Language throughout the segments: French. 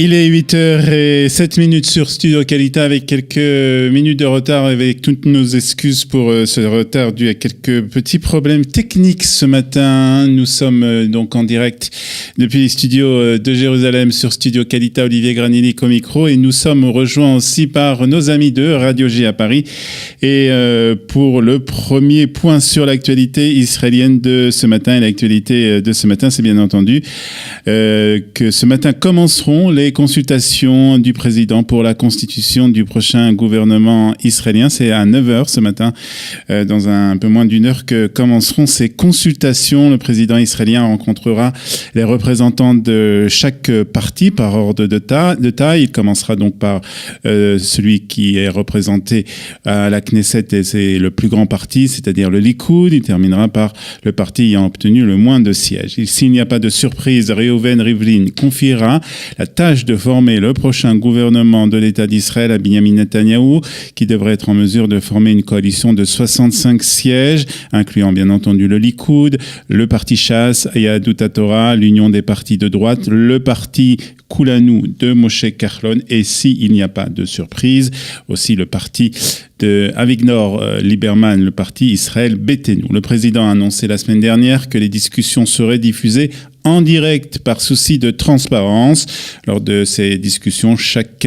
Il est 8h07 sur Studio Qualité avec quelques minutes de retard, avec toutes nos excuses pour ce retard dû à quelques petits problèmes techniques ce matin. Nous sommes donc en direct depuis les studios de Jérusalem sur Studio Qualité, Olivier Granilly au micro, et nous sommes rejoints aussi par nos amis de Radio J à Paris. Et pour le premier point sur l'actualité israélienne de ce matin, et l'actualité de ce matin, c'est bien entendu que ce matin commenceront les consultations du président pour la constitution du prochain gouvernement israélien. C'est à 9h ce matin, dans un peu moins d'une heure, que commenceront ces consultations. Le président israélien rencontrera les représentants de chaque parti par ordre de taille. Il commencera donc par celui qui est représenté à la Knesset, et c'est le plus grand parti, c'est-à-dire le Likoud. Il terminera par le parti ayant obtenu le moins de sièges. S'il n'y a pas de surprise, Reuven Rivlin confiera la tâche de former le prochain gouvernement de l'État d'Israël à Benjamin Netanyahou, qui devrait être en mesure de former une coalition de 65 sièges, incluant bien entendu le Likoud, le parti Shas, Yahadut HaTorah, l'Union des partis de droite, le parti Kulanu de Moshe Kahlon, et s'il n'y a pas de surprise, aussi le parti de Avigdor Lieberman, le parti Israël Betenu. Le président a annoncé la semaine dernière que les discussions seraient diffusées en direct par souci de transparence. Lors de ces discussions, chaque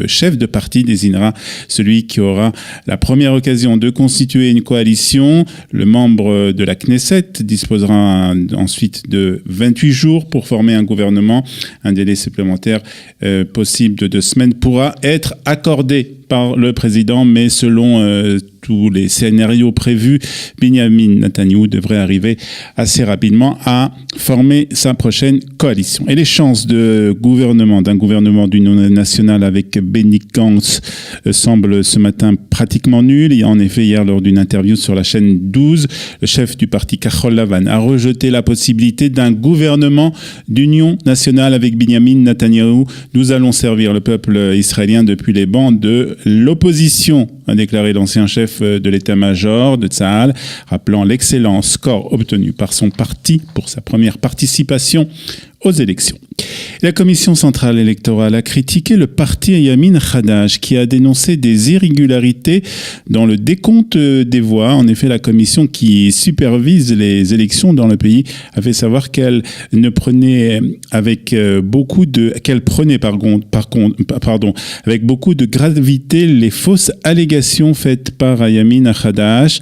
chef de parti désignera celui qui aura la première occasion de constituer une coalition. Le membre de la Knesset disposera ensuite de 28 jours pour former un gouvernement. Un délai supplémentaire possible de 2 semaines pourra être accordé par le président, mais selon tous les scénarios prévus, Benjamin Netanyahou devrait arriver assez rapidement à former sa prochaine coalition. Et les chances d'un gouvernement d'union nationale avec Benny Gantz semblent ce matin pratiquement nulles. Il y a en effet, hier, lors d'une interview sur la chaîne 12, le chef du parti Kahol Lavan a rejeté la possibilité d'un gouvernement d'union nationale avec Benjamin Netanyahou. Nous allons servir le peuple israélien depuis les bancs de l'opposition, a déclaré l'ancien chef de l'état-major de Tsahal, rappelant l'excellent score obtenu par son parti pour sa première participation aux élections. La Commission centrale électorale a critiqué le parti Yamin Hadash, qui a dénoncé des irrégularités dans le décompte des voix. En effet, la commission qui supervise les élections dans le pays a fait savoir qu'elle prenait avec beaucoup de gravité les fausses allégations faites par Yamin Hadash.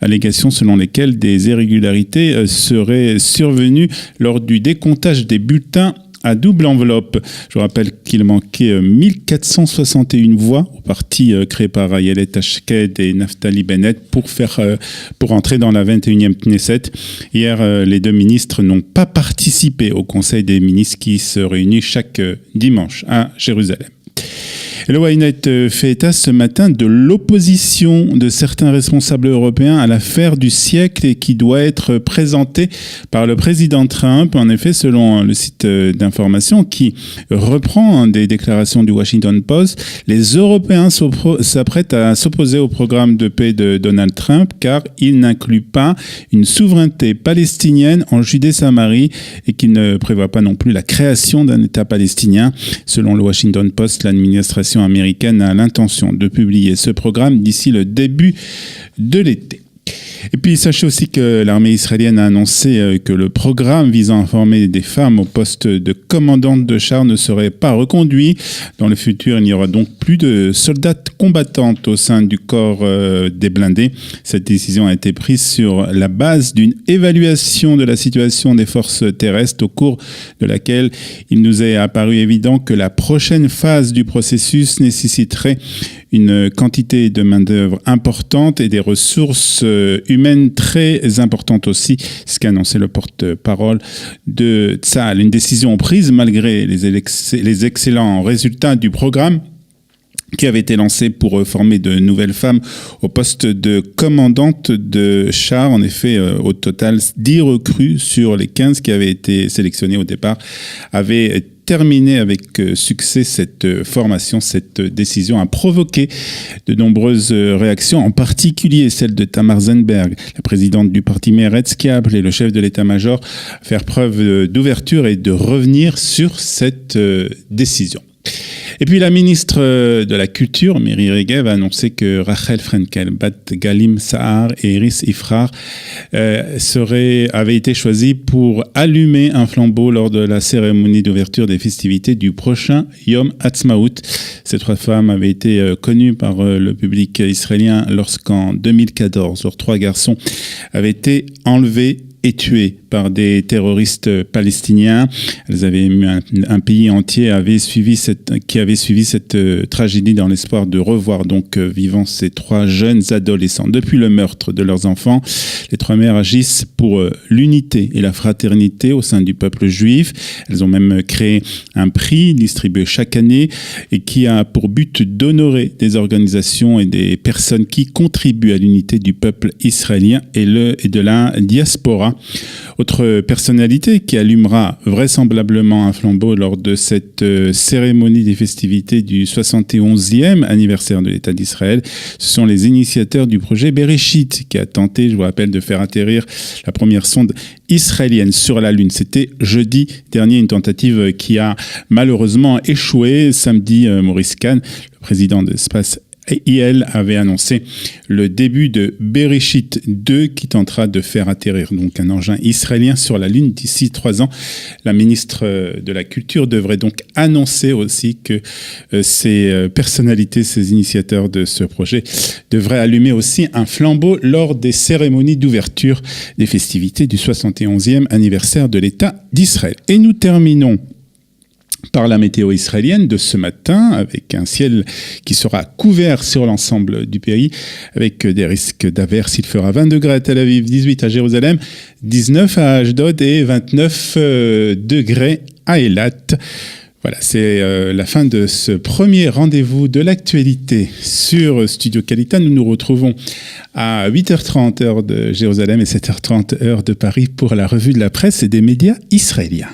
Allégations selon lesquelles des irrégularités seraient survenues lors du décomptage des bulletins à double enveloppe. Je rappelle qu'il manquait 1461 voix au parti créé par Ayelet Shaked et Naftali Bennett pour entrer dans la 21e Knesset. Hier, les deux ministres n'ont pas participé au Conseil des ministres qui se réunit chaque dimanche à Jérusalem. Le Ynet fait état ce matin de l'opposition de certains responsables européens à l'affaire du siècle, et qui doit être présentée par le président Trump. En effet, selon le site d'information qui reprend des déclarations du Washington Post, les Européens s'apprêtent à s'opposer au programme de paix de Donald Trump, car il n'inclut pas une souveraineté palestinienne en Judée-Samarie, et qu'il ne prévoit pas non plus la création d'un État palestinien. Selon le Washington Post, l'administration américaine a l'intention de publier ce programme d'ici le début de l'été. Et puis, sachez aussi que l'armée israélienne a annoncé que le programme visant à former des femmes au poste de commandante de chars ne serait pas reconduit. Dans le futur, il n'y aura donc plus de soldates combattantes au sein du corps des blindés. Cette décision a été prise sur la base d'une évaluation de la situation des forces terrestres, au cours de laquelle il nous est apparu évident que la prochaine phase du processus nécessiterait une quantité de main-d'œuvre importante et des ressources humaines très importantes aussi, ce qu'a annoncé le porte-parole de Tsahal. Une décision prise malgré les excellents résultats du programme qui avait été lancé pour former de nouvelles femmes au poste de commandante de chars. En effet, au total, 10 recrues sur les 15 qui avaient été sélectionnées au départ avaient terminer avec succès cette formation. Cette décision a provoqué de nombreuses réactions, en particulier celle de Tamar Zandberg, la présidente du parti Meretz, qui a appelé le chef de l'état-major à faire preuve d'ouverture et de revenir sur cette décision. Et puis la ministre de la Culture, Miri Regev, a annoncé que Rachel Frenkel, Bat Galim Sahar et Iris Ifrar avaient été choisis pour allumer un flambeau lors de la cérémonie d'ouverture des festivités du prochain Yom Ha'atzmaut. Ces trois femmes avaient été connues par le public israélien lorsqu'en 2014, leurs trois garçons avaient été enlevés et tués par des terroristes palestiniens. Elles avaient eu un pays entier qui avait suivi cette tragédie dans l'espoir de revoir donc vivants ces trois jeunes adolescents. Depuis le meurtre de leurs enfants, les trois mères agissent pour l'unité et la fraternité au sein du peuple juif. Elles ont même créé un prix distribué chaque année et qui a pour but d'honorer des organisations et des personnes qui contribuent à l'unité du peuple israélien et de la diaspora. Autre personnalité qui allumera vraisemblablement un flambeau lors de cette cérémonie des festivités du 71e anniversaire de l'État d'Israël, ce sont les initiateurs du projet Bereshit qui a tenté, je vous rappelle, de faire atterrir la première sonde israélienne sur la Lune. C'était jeudi dernier, une tentative qui a malheureusement échoué. Samedi, Maurice Kahn, le président de Space IL, avait annoncé le début de Bereshit 2 qui tentera de faire atterrir donc un engin israélien sur la Lune d'ici 3 ans. La ministre de la Culture devrait donc annoncer aussi que ces personnalités, ces initiateurs de ce projet devraient allumer aussi un flambeau lors des cérémonies d'ouverture des festivités du 71e anniversaire de l'État d'Israël. Et nous terminons par la météo israélienne de ce matin, avec un ciel qui sera couvert sur l'ensemble du pays, avec des risques d'averses. Il fera 20 degrés à Tel Aviv, 18 à Jérusalem, 19 à Ashdod et 29 degrés à Eilat. Voilà, c'est la fin de ce premier rendez-vous de l'actualité sur Studio Kalita. Nous nous retrouvons à 8h30 heure de Jérusalem et 7h30 heure de Paris pour la revue de la presse et des médias israéliens.